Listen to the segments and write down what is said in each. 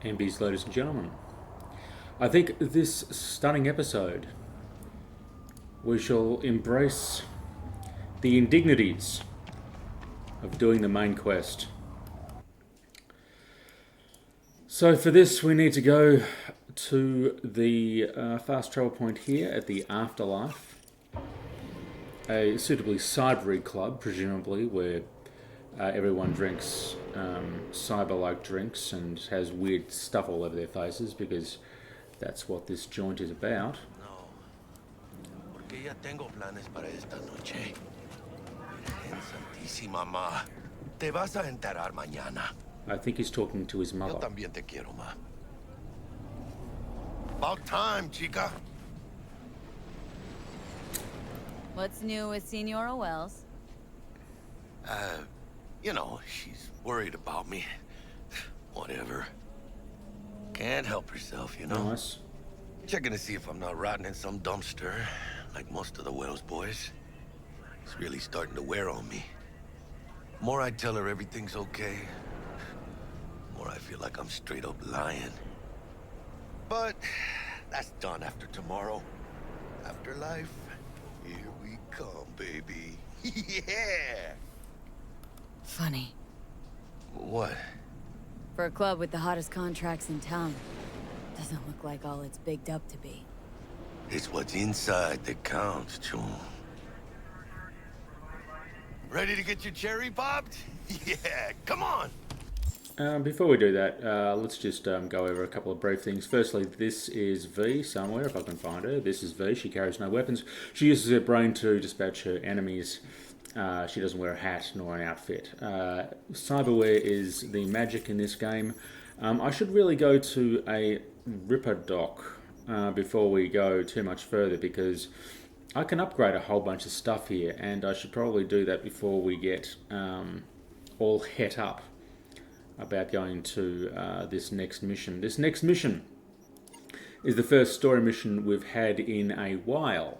MBs, ladies and gentlemen. I think this stunning episode we shall embrace the indignities of doing the main quest. So for this we need to go to the fast travel point here at the Afterlife, a suitably cybery club, presumably, where everyone drinks cyber-like drinks and has weird stuff all over their faces, because that's what this joint is about. No, porque ya tengo planes para esta noche. Virgen Santísima, ma. Te vas a enterar mañana. I think he's talking to his Yo mother. también te quiero, ma. About time, chica. What's new with Senora Wells? You know, she's worried about me. Whatever. Can't help herself, you know? Nice. Checking to see if I'm not rotting in some dumpster, like most of the Wells boys. It's really starting to wear on me. More I tell her everything's okay, more I feel like I'm straight up lying. But that's done after tomorrow. Afterlife, here we come, baby. Yeah! Funny. What? For a club with the hottest contracts in town, doesn't look like all it's bigged up to be. It's what's inside that counts, June. Ready to get your cherry popped? Yeah, come on! Before we do that, let's just go over a couple of brief things. Firstly, this is V somewhere, if I can find her. This is V. She carries no weapons. She uses her brain to dispatch her enemies. She doesn't wear a hat nor an outfit. Cyberware is the magic in this game. I should really go to a Ripper dock before we go too much further, because I can upgrade a whole bunch of stuff here, and I should probably do that before we get all het up about going to this next mission. This next mission is the first story mission we've had in a while.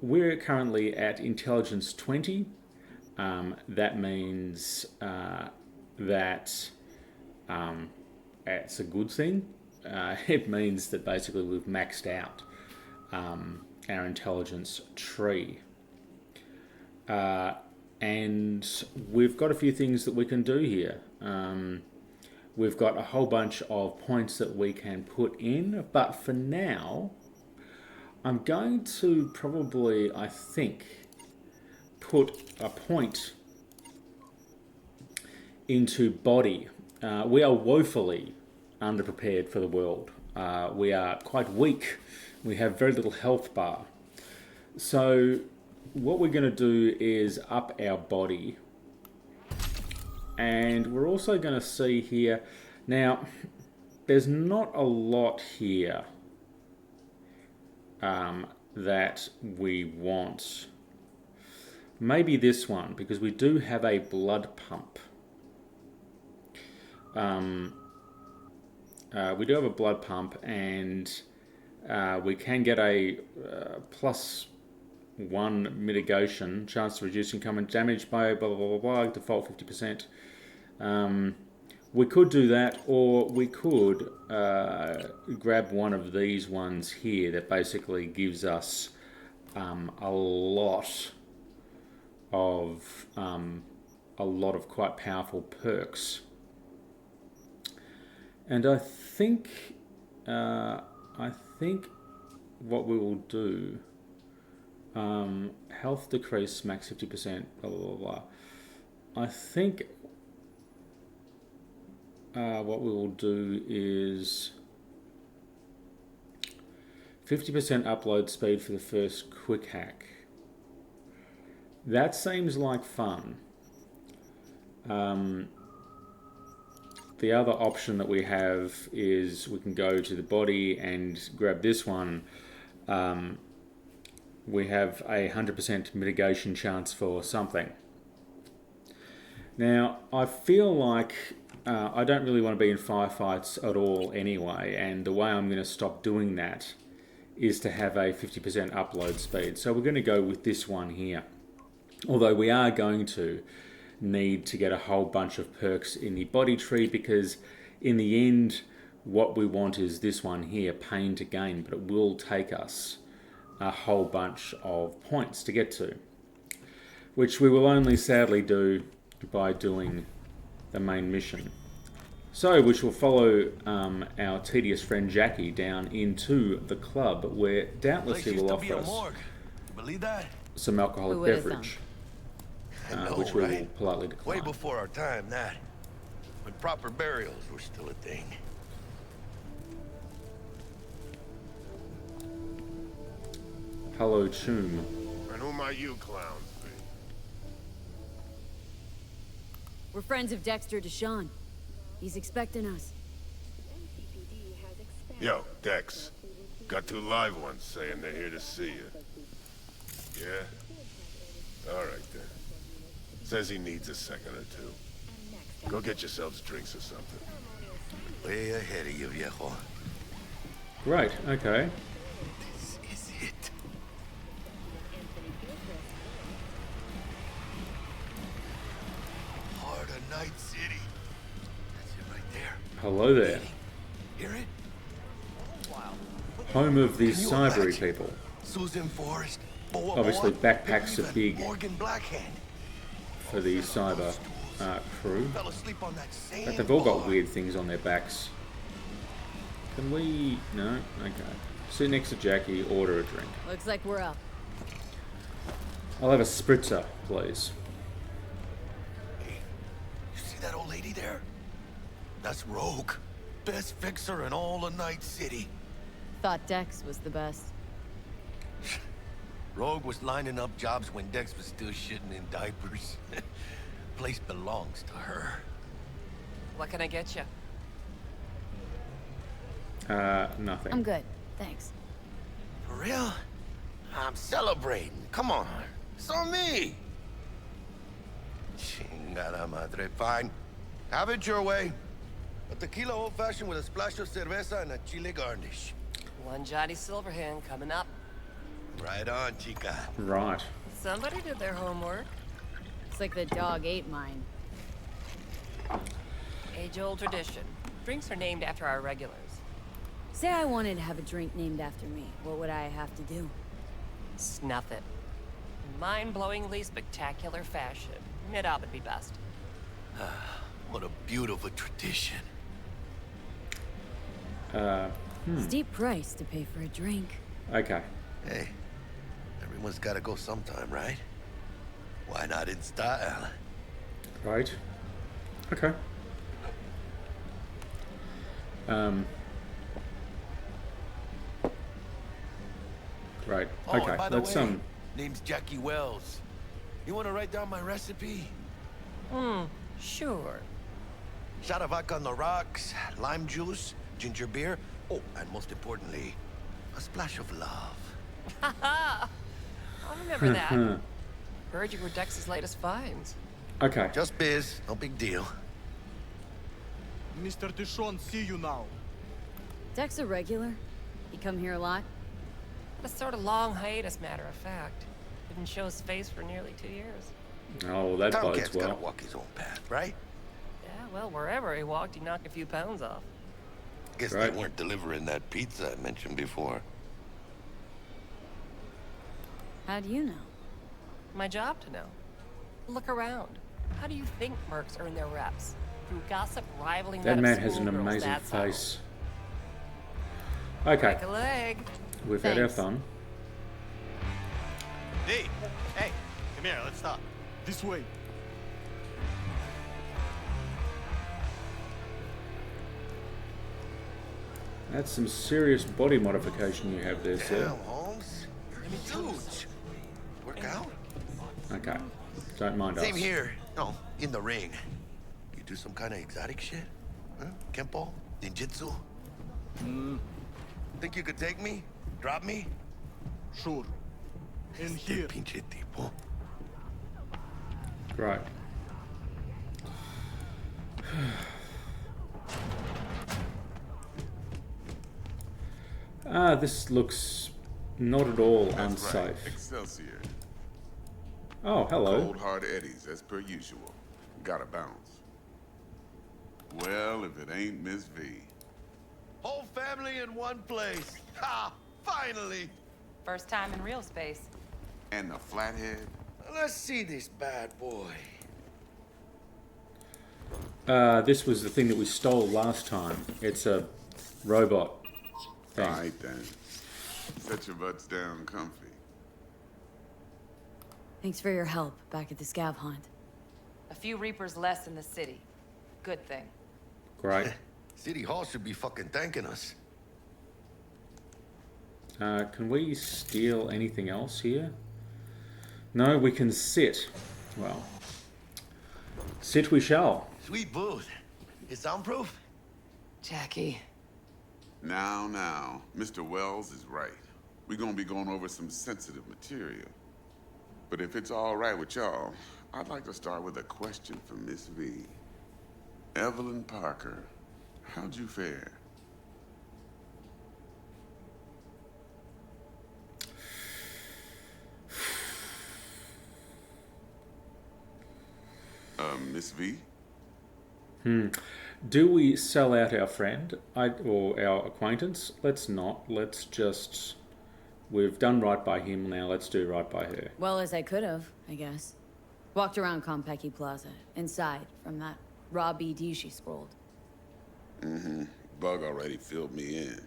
We're currently at intelligence 20. That means that it's a good thing. It means that basically we've maxed out our intelligence tree. And we've got a few things that we can do here. We've got a whole bunch of points that we can put in, but for now, I'm going to probably, I think, put a point into body. We are woefully underprepared for the world. We are quite weak. We have very little health bar. So what we're going to do is up our body. And we're also going to see here, now, there's not a lot here that we want. Maybe this one, because we do have a blood pump. We do have a blood pump, and we can get a +1 mitigation, chance to reduce income and damage by blah, blah, blah, blah, default 50%. We could do that, or we could grab one of these ones here that basically gives us a lot of quite powerful perks. And I think what we will do, health decrease max 50%, blah blah blah blah. I think what we will do is 50% upload speed for the first quick hack. That seems like fun. The other option that we have is we can go to the body and grab this one. We have a 100% mitigation chance for something. Now, I feel like I don't really want to be in firefights at all anyway, and the way I'm going to stop doing that is to have a 50% upload speed. So we're going to go with this one here. Although we are going to need to get a whole bunch of perks in the body tree, because in the end, what we want is this one here, pain to gain, but it will take us a whole bunch of points to get to, which we will only sadly do by doing the main mission. So, which will follow our tedious friend Jackie down into the club, where doubtless he will offer us Believe that? some alcoholic Who would've beverage, know, which we will right? politely Way decline. before our time, that. When proper burials were still a thing. Hello, Tomb. And who might you clowns be? We're friends of Dexter Deshawn. He's expecting us. Yo, Dex. Got 2 live ones saying they're here to see you. Yeah? Alright then. Says he needs a second or 2. Go get yourselves drinks or something. Way ahead of you, viejo. Great, okay. This is it. Heart of Night City. That's it right there. Hello there. Hear it? Home of the Can you cybery imagine? people. Susan Forrest. Boa Obviously, Boa, backpacks maybe are even big Morgan Blackhand. for the cyber crew. Fell asleep on that But same they've all got bar. weird things on their backs. Can we... No? Okay. Sit next to Jackie, order a drink. Looks like we're up. I'll have a spritzer, please. Hey, you see that old lady there? That's Rogue. Best fixer in all of Night City. Thought Dex was the best. Rogue was lining up jobs when Dex was still shitting in diapers. Place belongs to her. What can I get you? Nothing. I'm good, thanks. For real? I'm celebrating. Come on. So me. Chingada madre. Fine. Have it your way. A tequila old-fashioned with a splash of cerveza and a chile garnish. One Johnny Silverhand coming up. Right on, chica. Right. Somebody did their homework. It's like the dog ate mine. Age-old tradition. Drinks are named after our regulars. Say I wanted to have a drink named after me. What would I have to do? Snuff it. In mind-blowingly spectacular fashion. Mid-op would be best. What a beautiful tradition. Steep price to pay for a drink. Okay. Hey, everyone's got to go sometime, right? Why not in style? Right. Okay. Right. Oh, Okay. and by the Let's way, name's Jackie Wells. You want to write down my recipe? Sure. Shot of vodka on the rocks, lime juice, ginger beer. Oh, and most importantly, a splash of love. I'll remember that. Heard you were Dex's latest finds. Okay. Just biz, no big deal. Mr. Deshawn, see you now. Dex a regular? He come here a lot? A sort of long hiatus, matter of fact. Didn't show his face for nearly 2 years. Oh, well, that bodes Tomcat's gotta well. walk his own path, right? Yeah, well, wherever he walked, he knocked a few pounds off. Guess Right. they weren't delivering that pizza I mentioned before. How do you know? My job to know. Look around. How do you think mercs earn their reps? Through gossip rivaling That of man has an schoolgirls, amazing that's how. face. Okay. Break a leg. We've had our Thanks. fun. Hey, come here, let's talk. This way. That's some serious body modification you have there, Damn, sir. Holmes. Huge. Work out? Okay. Don't mind us. Same here. No, in the ring. You do some kind of exotic shit? Huh? Kempo? Ninjutsu? Think you could take me? Drop me? Sure. In here. Pinche tipo. Right. This looks not at all That's right. unsafe. Excelsior. Oh, hello. Cold hard eddies as per usual. Gotta bounce. Well, if it ain't Miss V. Whole family in one place. Ha! Finally! First time in real space. And the flathead. Let's see this bad boy. This was the thing that we stole last time. It's a robot thing. All right, then. Set your butts down comfy. Thanks for your help back at the scav hunt. A few Reapers less in the city. Good thing. Great. City Hall should be fucking thanking us. Can we steal anything else here? No, we can sit. Well, sit we shall. Sweet booth. It's soundproof? Jackie. Now, Mr. Wells is right. We're gonna be going over some sensitive material. But if it's all right with y'all, I'd like to start with a question for Miss V. Evelyn Parker, how'd you fare? Miss V? Do we sell out our friend or our acquaintance? Let's not. Let's just... We've done right by him, now let's do right by her. Well, as I could have, I guess. Walked around Konpeki Plaza, inside, from that raw BD she scrolled. Bug already filled me in.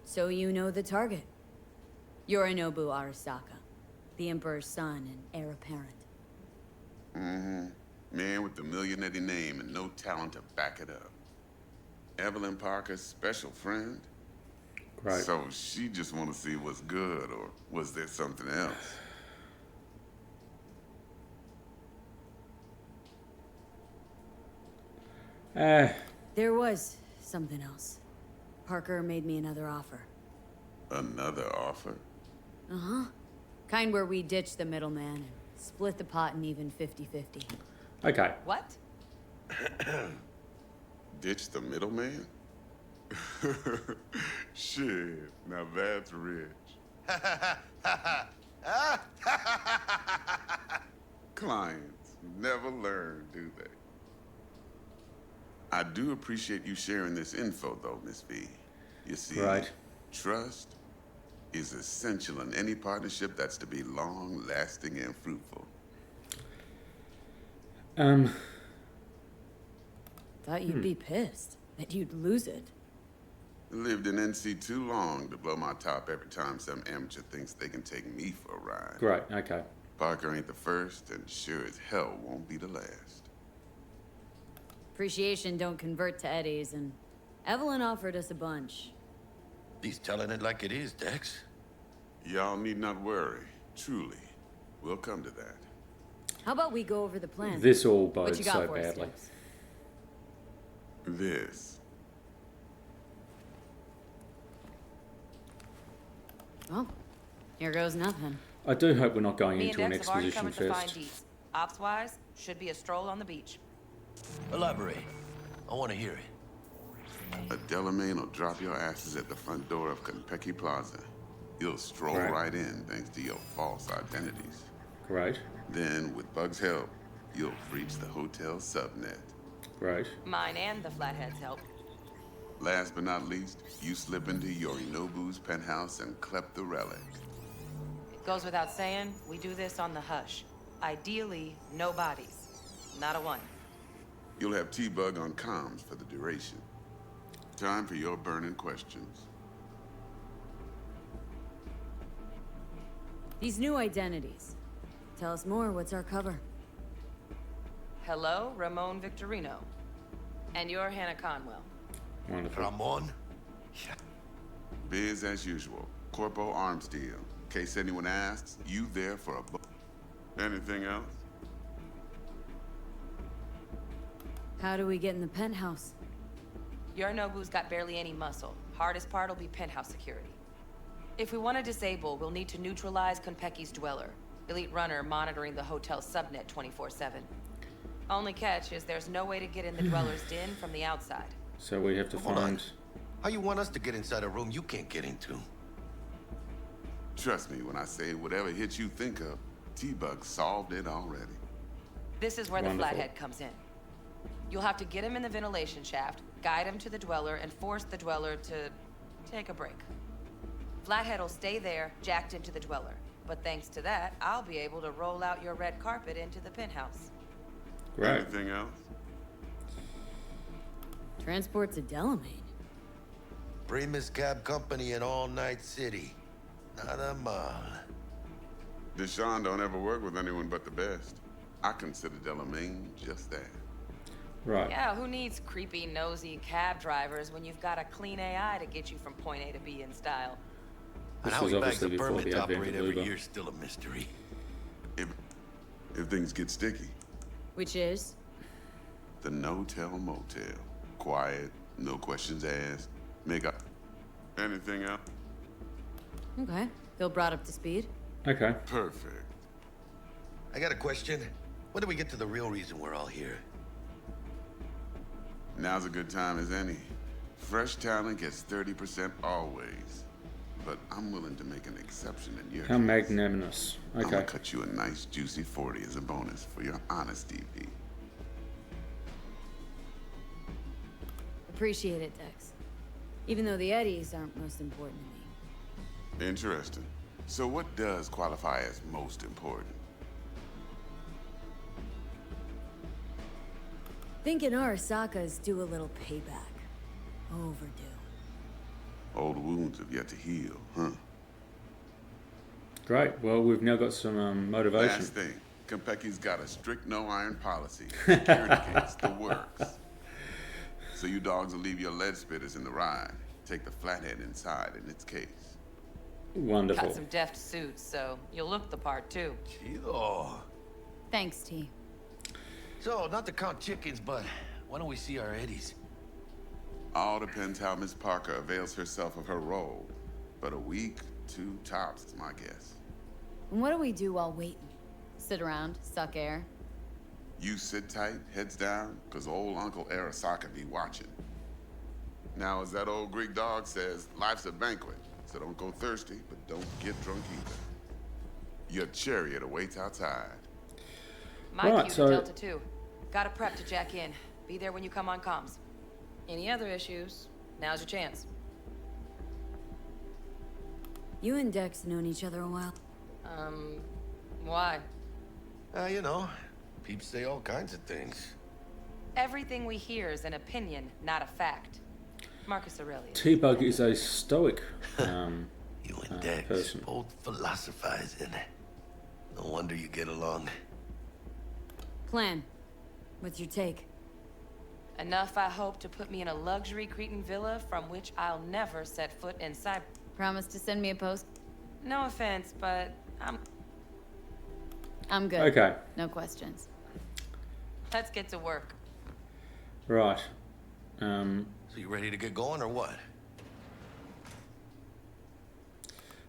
So you know the target. Yorinobu Arasaka, the Emperor's son and heir apparent. Man with the millionaire name and no talent to back it up. Evelyn Parker's special friend? Great. So she just want to see what's good, or was there something else? There was something else. Parker made me another offer. Another offer? Uh-huh. Kind where we ditch the middleman and split the pot in even 50-50. Okay. What? Ditch the middleman? Shit, now that's rich. Clients never learn, do they? I do appreciate you sharing this info, though, Miss V. You see, Right. trust is essential in any partnership that's to be long-lasting and fruitful. Thought you'd be pissed. That you'd lose it. Lived in NC too long to blow my top every time some amateur thinks they can take me for a ride. Great, okay. Parker ain't the first, and sure as hell won't be the last. Appreciation don't convert to eddies, and Evelyn offered us a bunch. He's telling it like it is, Dex. Y'all need not worry. Truly. We'll come to that. How about we go over the plan? This all What bodes you got so for us, badly. Tibbs? This. Well, here goes nothing. I do hope we're not going Me into and an Dex have already come exposition to find first. deeds. Ops-wise, should be a stroll on the beach. Elaborate. I want to hear it. A Delamain will drop your asses at the front door of Konpeki Plaza. You'll stroll Right. right in thanks to your false identities. Great, Then, with Bug's help, you'll breach the hotel subnet. great. Mine and the Flathead's help. Last but not least, you slip into Yorinobu's penthouse and clep the relic. It goes without saying, we do this on the hush. Ideally, no bodies. Not a one. You'll have T-Bug on comms for the duration. Time for your burning questions. These new identities. Tell us more, what's our cover? Hello, Ramon Victorino. And you're Hannah Conwell. Wonderful. Ramon? Biz as usual. Corpo arms deal. In case anyone asks, you there for a Anything else? How do we get in the penthouse? Yorinobu's got barely any muscle. Hardest part will be penthouse security. If we want to disable, we'll need to neutralize Konpeki's dweller. Elite runner monitoring the hotel's subnet 24/7. Only catch is there's no way to get in the dweller's den from the outside. So we have to Hold on. find... How you want us to get inside a room you can't get into? Trust me when I say whatever hit you think of, T-Bug solved it already. This is where the Wonderful. Flathead comes in. You'll have to get him in the ventilation shaft, guide him to the Dweller, and force the Dweller to take a break. Flathead will stay there, jacked into the Dweller. But thanks to that, I'll be able to roll out your red carpet into the penthouse. Great. Anything else? Transport to Delamain. Primus Cab Company in All Night City. Nada mal. Deshaun don't ever work with anyone but the best. I consider Delamain just that. Right. Yeah, who needs creepy, nosy cab drivers when you've got a clean AI to get you from point A to B in style? And This how was he bags obviously a before permit the to advent operate of every Uber. year is still a mystery. If things get sticky, Which is? the no-tell motel. Quiet, no questions asked. Make up. Anything else? Okay. Feel brought up to speed? Okay. Perfect. I got a question. When do we get to the real reason we're all here? Now's a good time as any. Fresh talent gets 30% always. But I'm willing to make an exception in your How case. magnanimous. I'm Okay. gonna cut you a nice juicy 40 as a bonus for your honesty, V. Appreciate it, Dex. Even though the Eddies aren't most important to me. Interesting. So what does qualify as most important? Thinking Arasaka's due a little payback. Overdue. Old wounds have yet to heal, huh? Great. Well, we've now got some motivation. Last thing, Konpeki's got a strict no-iron policy. Security case, the works. So you dogs will leave your lead spitters in the ride. Take the flathead inside in its case. Wonderful. Got some deft suits, so you'll look the part too. Chido. Thanks, T. So, not to count chickens, but why don't we see our Eddies? All depends how Miss Parker avails herself of her role. But a week, 2 tops is my guess. And what do we do while waiting? Sit around, suck air? You sit tight, heads down, cause old Uncle Arasaka be watching. Now, as that old Greek dog says, life's a banquet, so don't go thirsty, but don't get drunk either. Your chariot awaits outside. My Right, cue so- to Delta 2. Gotta prep to jack in. Be there when you come on comms. Any other issues? Now's your chance. You and Dex known each other a while. Why? You know, peeps say all kinds of things. Everything we hear is an opinion, not a fact. Marcus Aurelius. T-Bug is a stoic You and Dex, person. both philosophizing. No wonder you get along. Plan. What's your take? Enough, I hope, to put me in a luxury Cretan villa from which I'll never set foot inside. Promise to send me a post? No offense, but I'm good. Okay. No questions. let's get to work. Right. So you ready to get going or what?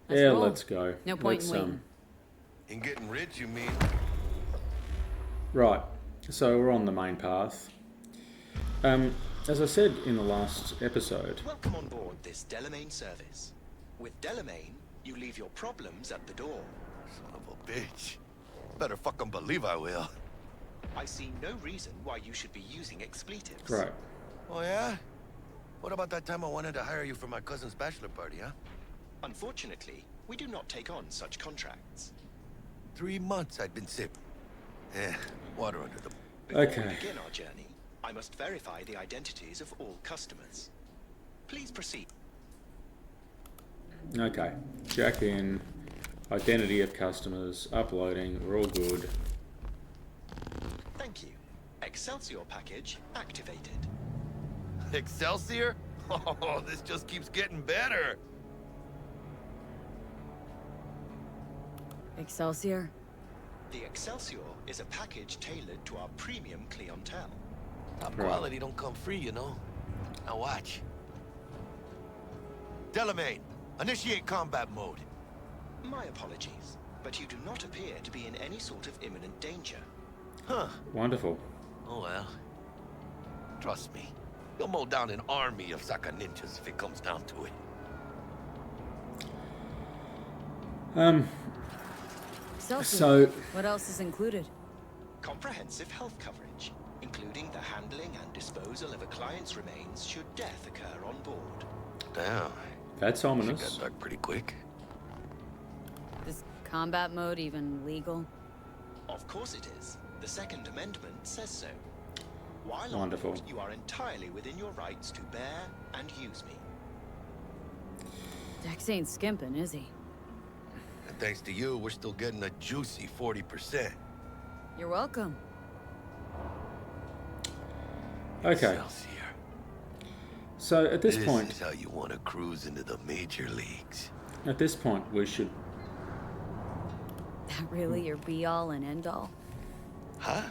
Let's Yeah, roll. let's go. No point in Let's, waiting. In getting rich, you mean? Right. So we're on the main path. As I said in the last episode, Welcome on board this Delamain service. With Delamain, you leave your problems at the door. Son of a bitch. Better fucking believe I will. I see no reason why you should be using expletives. right. Oh yeah? What about that time I wanted to hire you for my cousin's bachelor party, huh? Unfortunately, we do not take on such contracts. 3 months I'd been sick. Eh, water under the... Before Okay. we begin our journey, I must verify the identities of all customers. Please proceed. Okay. Jack in. Identity of customers. Uploading. We're all good. Thank you. Excelsior package activated. Excelsior? Oh, this just keeps getting better. Excelsior? The Excelsior is a package tailored to our premium clientele. Top Right. quality don't come free, you know. Now watch. Delamain, initiate combat mode. My apologies, but you do not appear to be in any sort of imminent danger. Huh. Wonderful. Oh well. Trust me. You'll mow down an army of Saka ninjas if it comes down to it. Excelsior. So- What else is included? Comprehensive health coverage. including the handling and disposal of a client's remains should death occur on board. Damn. That's Shit ominous. got dark pretty quick. Is combat mode even legal? Of course it is. The Second Amendment says so. While on Wonderful. board, you are entirely within your rights to bear and use me. Dex ain't skimping, is he? And thanks to you, we're still getting a juicy 40%. You're welcome. Okay. Excelsior. So at this This point, is how you want to cruise into the major leagues. we should. That really your be-all and end-all? Huh?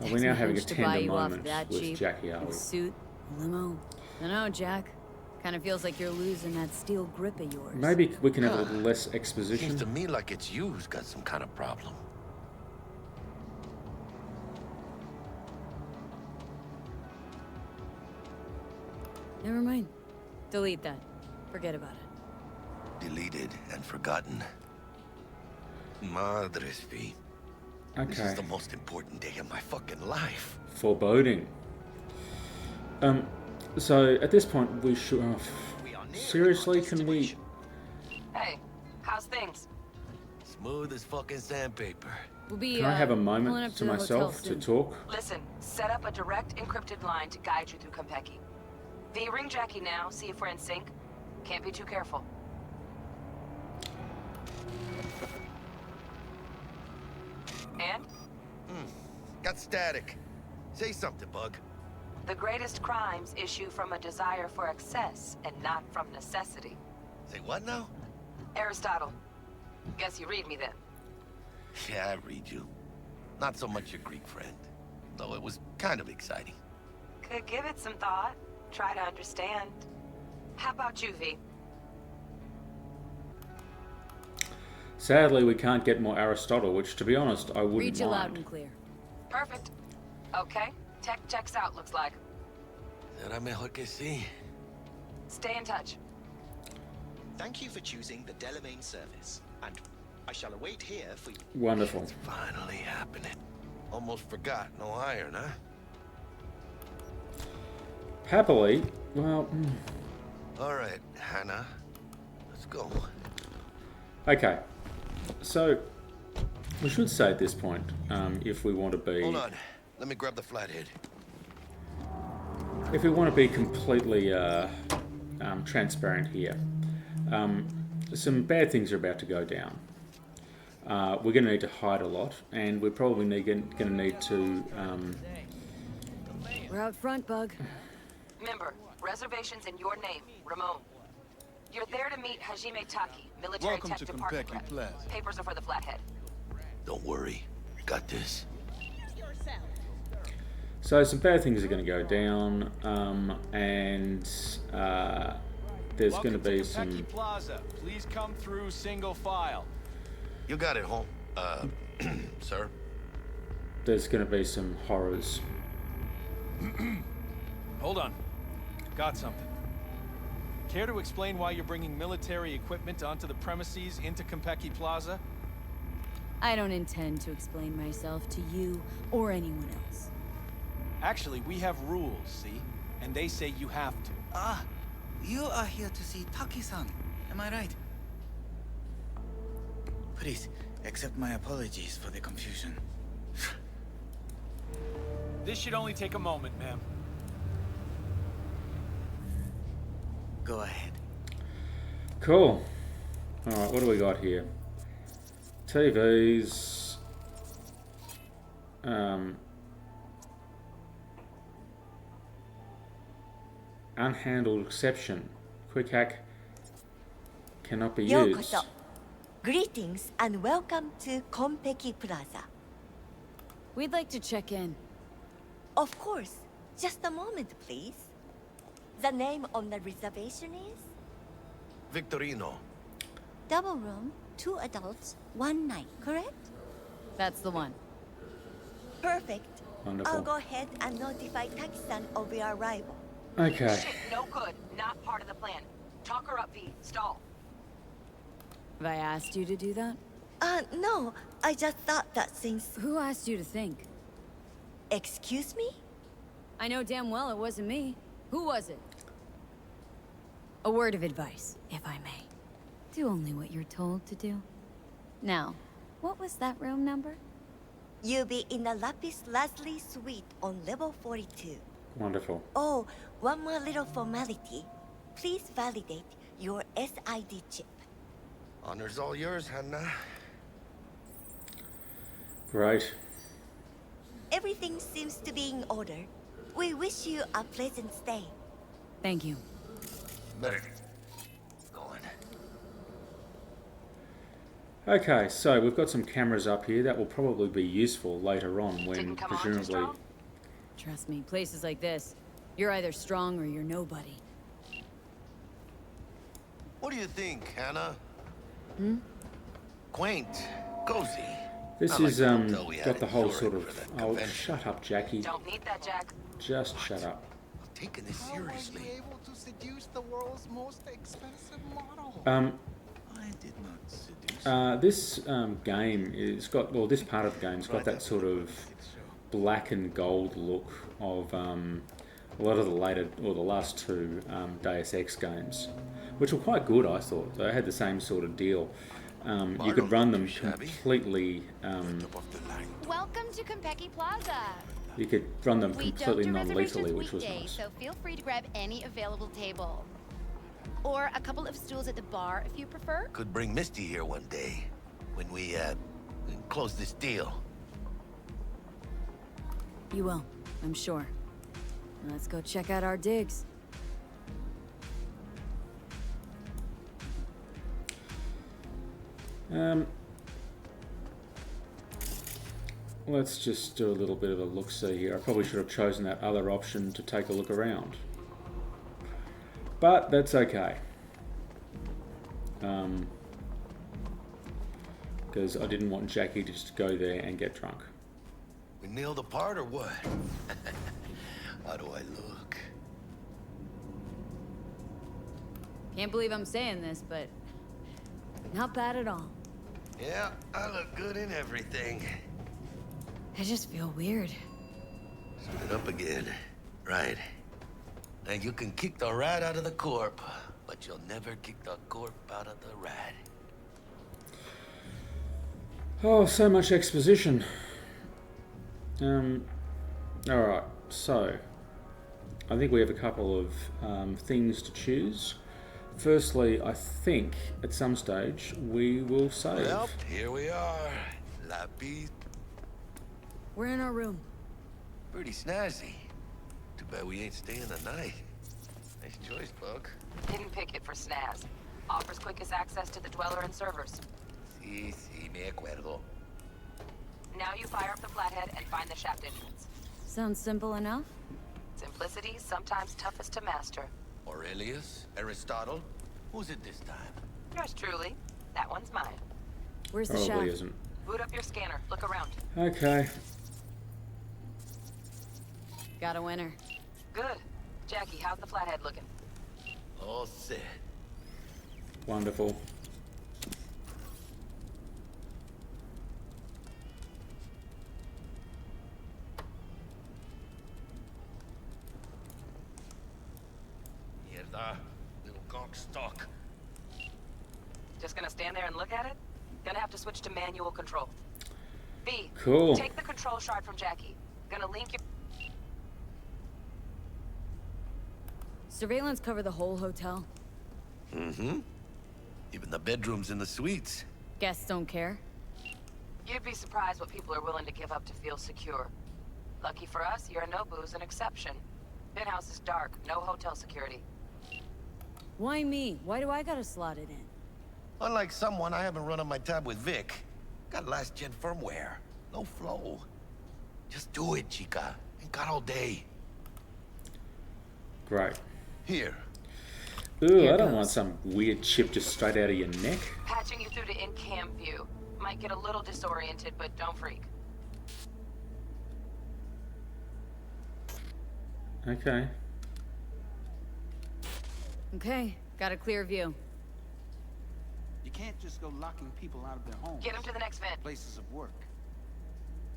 We're now having a Managed to buy tender you off moment that with cheap. Jackie, are we? Suit, limo. Dunno, Jack. Kind of feels like you're losing that steel grip of yours. Maybe we can have a little less Seems exposition. to me like it's you who's got some kind of problem. Never mind. Delete that. Forget about it. Deleted and forgotten. Madres, V. This is Okay. the most important day of my fucking life. Foreboding. So at this point we should. We are nearing Seriously, our can we? destination. Hey, how's things? Smooth as fucking sandpaper. We'll be, Can I have a pulling up moment to the hotel myself to soon. talk? Listen, set up a direct encrypted line to guide you through Konpeki. V, ring Jackie now, see if we're in sync. Can't be too careful. And? Got static. Say something, Bug. The greatest crimes issue from a desire for excess and not from necessity. Say what now? Aristotle. Guess you read me then. Yeah, I read you. Not so much your Greek friend. Though it was kind of exciting. Could give it some thought. Try to understand. How about you, V? Sadly, we can't get more Aristotle, which, to be honest, I wouldn't Read you loud mind. and clear. Perfect. Okay. Tech checks out, looks like. Será mejor que sí. Stay in touch. Thank you for choosing the Delamain service, and I shall await here for you. Wonderful. Finally happening. Almost forgot. No iron, huh? Happily, well, All right, Hannah. Let's go. okay. So we should say at this point, if we want to be, Hold on. Let me grab the flathead. if we want to be completely transparent here, some bad things are about to go down. We're going to need to hide a lot, and we're probably going to need to. We're out front, Bug. Member, reservations in your name, Ramon. You're there to meet Hajime Taki, military Welcome tech to department Konpeki rep. Plaza. Papers are for the flathead. Don't worry. Got this. So some bad things are going to go down, and there's going to be some. Konpeki Plaza. Please come through single file. You got it, home. Sir. There's going to be some horrors. Hold on. Got something. Care to explain why you're bringing military equipment onto the premises into Konpeki Plaza? I don't intend to explain myself to you or anyone else. Actually, we have rules, see? And they say you have to. Ah, you are here to see Taki-san, am I right? Please, accept my apologies for the confusion. This should only take a moment, ma'am. Go ahead. Cool. Alright, what do we got here? TVs. Unhandled exception. Quick hack cannot be used. Yokoso. Greetings and welcome to Konpeki Plaza. We'd like to check in. Of course, just a moment, please. The name on the reservation is? Victorino. Double room, 2 adults, 1 night, correct? That's the one. Perfect. Wonderful. I'll go ahead and notify Taki-san of your arrival. Okay. Shit, no good. Not part of the plan. Talk her up, V. Stall. Have I asked you to do that? No, I just thought that since... Who asked you to think? Excuse me? I know damn well it wasn't me. Who was it? A word of advice, if I may. Do only what you're told to do. Now, what was that room number? You'll be in the Lapis Lazuli suite on level 42. Wonderful. Oh, one more little formality. Please validate your SID chip. Honor's all yours, Hannah. Great. Everything seems to be in order. We wish you a pleasant stay. Thank you. Better going. Okay, so we've got some cameras up here that will probably be useful later on when Didn't come on too presumably... strong? Trust me, places like this, you're either strong or you're nobody. What do you think, Hannah? Quaint, cozy. This Not like is the hotel we had got the in whole Zurich sort of... for that Oh, convention. shut up, Jackie. Don't need that, Jack. Just shut up. I'm taking this seriously. How are you able to seduce the world's most expensive model? I did not seduce. This game is got, well, this part of the game's got that sort of black and gold look of a lot of the later, or the last two Deus Ex games, which were quite good, I thought. They had the same sort of deal. You could run them completely. Welcome to Konpeki Plaza. You could run them We completely don't do non-lethally, reservations which was weekdays, nice. so feel free to grab any available table. Or a couple of stools at the bar if you prefer. Could bring Misty here one day when we close this deal. You will, I'm sure. Let's go check out our digs. Let's just do a little bit of a look-see here. I probably should have chosen that other option to take a look around. But that's okay. Because I didn't want Jackie to just go there and get drunk. We nailed the part or what? How do I look? Can't believe I'm saying this, but not bad at all. Yeah, I look good in everything. I just feel weird. Suit it up again. Right. And you can kick the rat out of the corp, but you'll never kick the corp out of the rat. Oh, so much exposition. Alright, so I think we have a couple of things to choose. Firstly, I think at some stage we will save. Well, here we are. Lapis. We're in our room. Pretty snazzy. Too bad we ain't staying the night. Nice choice, Buck. Didn't pick it for snaz. Offers quickest access to the Dweller and servers. Sí, me acuerdo. Now you fire up the flathead and find the shaft entrance. Sounds simple enough. Simplicity, sometimes toughest to master. Aurelius? Aristotle? Who's it this time? Yours truly. That one's mine. Where's the Probably shaft? isn't. Boot up your scanner. Look around. Okay. Got a winner. Good. Jackie, how's the flathead looking? All set. Wonderful. Mierda. Little conch stock. Just gonna stand there and look at it? Gonna have to switch to manual control. V, Cool. take the control shard from Jackie. Gonna link your... Surveillance cover the whole hotel. Mm-hmm. Even the bedrooms and the suites. Guests don't care. You'd be surprised what people are willing to give up to feel secure. Lucky for us, Yorinobu's an exception. Penthouse is dark, no hotel security. Why me? Why do I gotta slot it in? Unlike someone, I haven't run on my tab with Vic. Got last-gen firmware. No flow. Just do it, chica. Ain't got all day. Great. Here. Ooh, Here I don't goes. want some weird chip just straight out of your neck. Patching you through to in-cam view. Might get a little disoriented, but don't freak. Okay. Okay, got a clear view. You can't just go locking people out of their homes. Get him to the next vent. Places of work.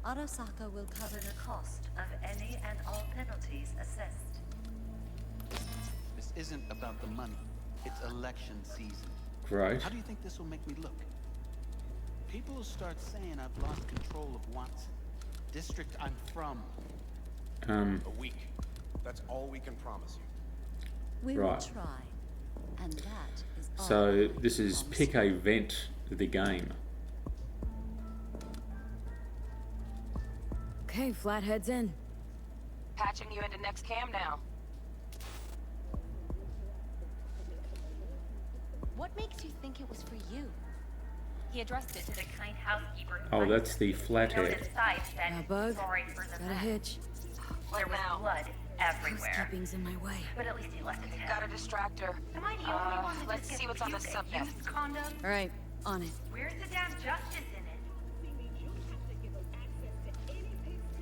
Arasaka will cover the cost of any and all penalties assessed. This isn't about the money. It's election season. Great. How do you think this will make me look? People will start saying I've lost control of Watson, district I'm from. A week. That's all we can promise you. We will try. And that is all. So this is pick a vent the game. Okay, Flathead's in. Patching you into next cam now. What makes you think it was for you? He addressed it to the kind housekeeper. Oh, that's the Flathead. Bug. Sorry for the Got a mess. hitch. There was blood everywhere. Housekeeping's in my way. But at least he left a tip. Gotta distract her. Am I the only one that let's just see gets what's on the abused and subnet. used condom? All right, on it. Where's the damn justice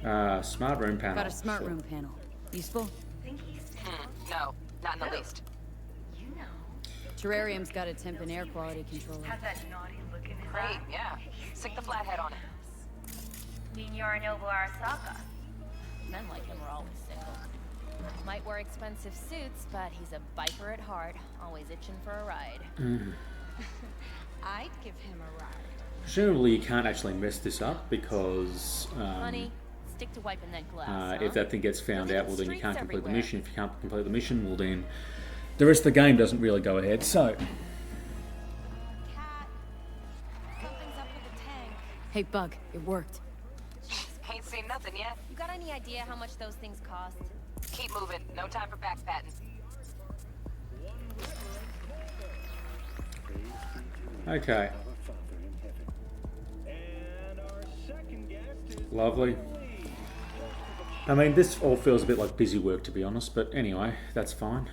in it? Smart room panel. Got a smart Sure. room panel. Useful? Think he's No, not in the least. You know. Terrarium's got a temp and air quality controller. Has that naughty look in his Great, eye. yeah. Stick the flathead on it. Mean Yorinobu Arasaka. Men like him are always single. Might wear expensive suits, but he's a biker at heart, always itching for a ride. I'd give him a ride. Presumably you can't actually mess this up because Honey, stick to wiping that glass. if that thing gets found You're out, well then you leaving can't streaks complete the everywhere. mission. If you can't complete the mission, well then the rest of the game doesn't really go ahead. So, Cat, something's up with the tank. Hey, Bug, it worked. Ain't seen nothing yet. You got any idea how much those things cost? Keep moving. No time for backpatting. okay. Lovely. I mean, this all feels a bit like busy work, to be honest, but anyway, that's fine.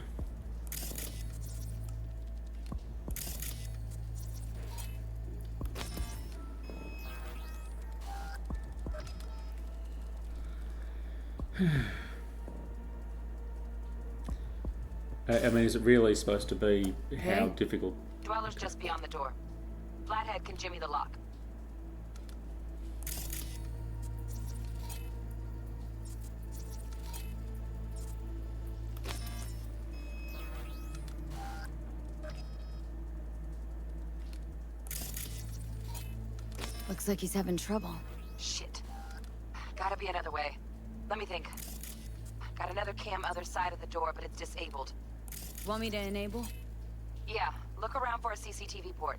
I mean, is it really supposed to be how difficult? Dweller's just beyond the door. Flathead can jimmy the lock. Looks like he's having trouble. Shit. Gotta be another way. Let me think. Got another cam other side of the door, but it's disabled. Want me to enable? Yeah, look around for a CCTV port.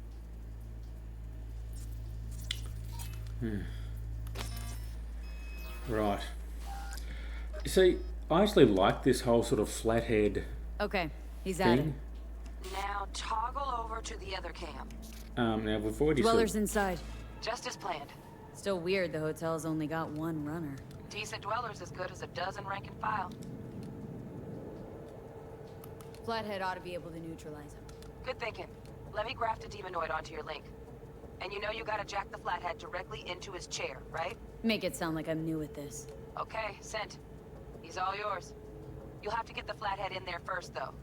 Right. See, I actually like this whole sort of flathead Okay, he's at it. thing. Now toggle over to the other cam. Now we've already Dweller's inside. Just as planned. Still weird the hotel's only got one runner. Decent Dweller's as good as a dozen rank and file. Flathead ought to be able to neutralize him. Good thinking. Let me graft a demonoid onto your link. And you know you gotta jack the Flathead directly into his chair, right? Make it sound like I'm new at this. Okay, sent. He's all yours. You'll have to get the Flathead in there first, though.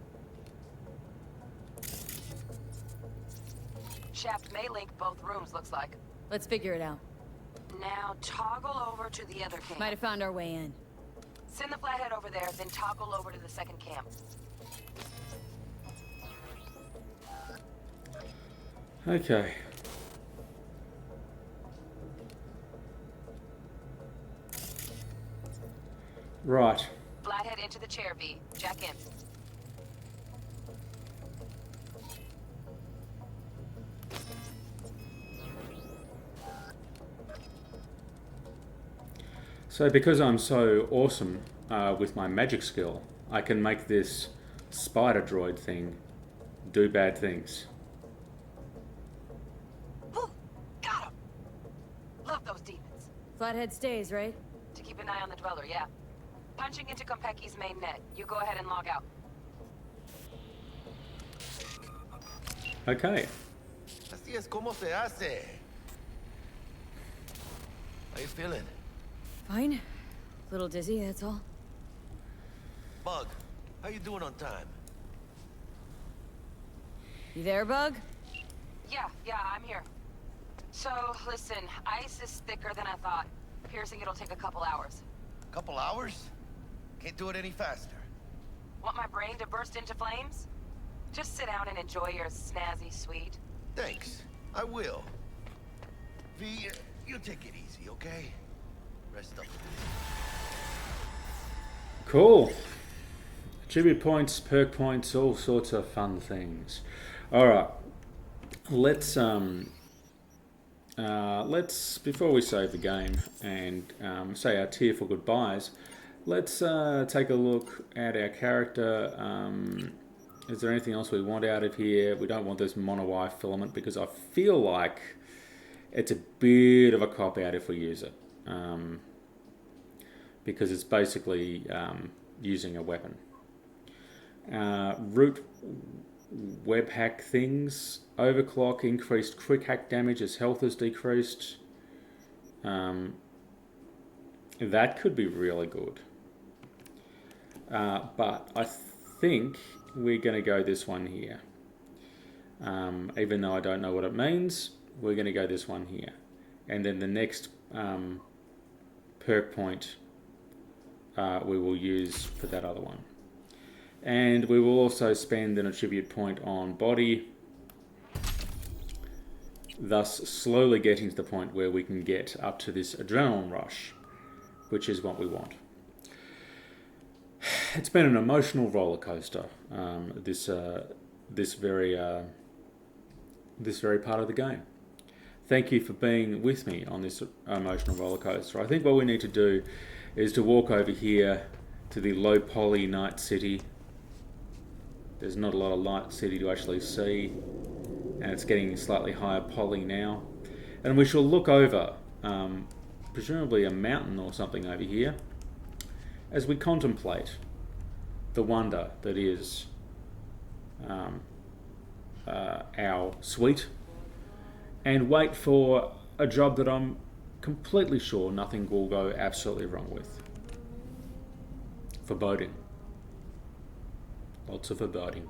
Shaft may link both rooms, looks like. Let's figure it out. Now toggle over to the other cam. Might have found our way in. Send the Flathead over there, then toggle over to the second cam. Okay. Right. Flathead into the chair, V. Jack in. So because I'm so awesome with my magic skill, I can make this spider droid thing do bad things. Got him! Love those demons. Flathead stays, right? To keep an eye on the Dweller, yeah. Punching into Konpeki's main net. You go ahead and log out. Okay. Así es como se hace. How you feeling? Fine. Little dizzy, that's all. Bug, how you doing on time? You there, Bug? Yeah, I'm here. So, listen, ice is thicker than I thought. Piercing it'll take a couple hours. Couple hours? Can't do it any faster. Want my brain to burst into flames? Just sit down and enjoy your snazzy sweet. Thanks. I will. V, you take it easy, okay? Rest up. Cool. Tribute points, perk points, all sorts of fun things. All right. Let's before we save the game and say our tearful goodbyes, let's take a look at our character. Is there anything else we want out of here? We don't want this mono-wife filament because I feel like it's a bit of a cop-out if we use it. Because it's basically using a weapon. Root web hack things. Overclock, increased quick hack damage as health is decreased. That could be really good. But I think we're going to go this one here. Even though I don't know what it means, we're going to go this one here. And then the next perk point we will use for that other one. And we will also spend an attribute point on body, thus slowly getting to the point where we can get up to this adrenaline rush, which is what we want. It's been an emotional roller coaster, this very part of the game. Thank you for being with me on this emotional roller coaster. I think what we need to do is to walk over here to the low poly night city. There's not a lot of light city to actually see, and it's getting slightly higher poly now. And we shall look over, presumably a mountain or something over here, as we contemplate the wonder that is our suite, and wait for a job that I'm completely sure nothing will go absolutely wrong with. Foreboding. Lots of foreboding.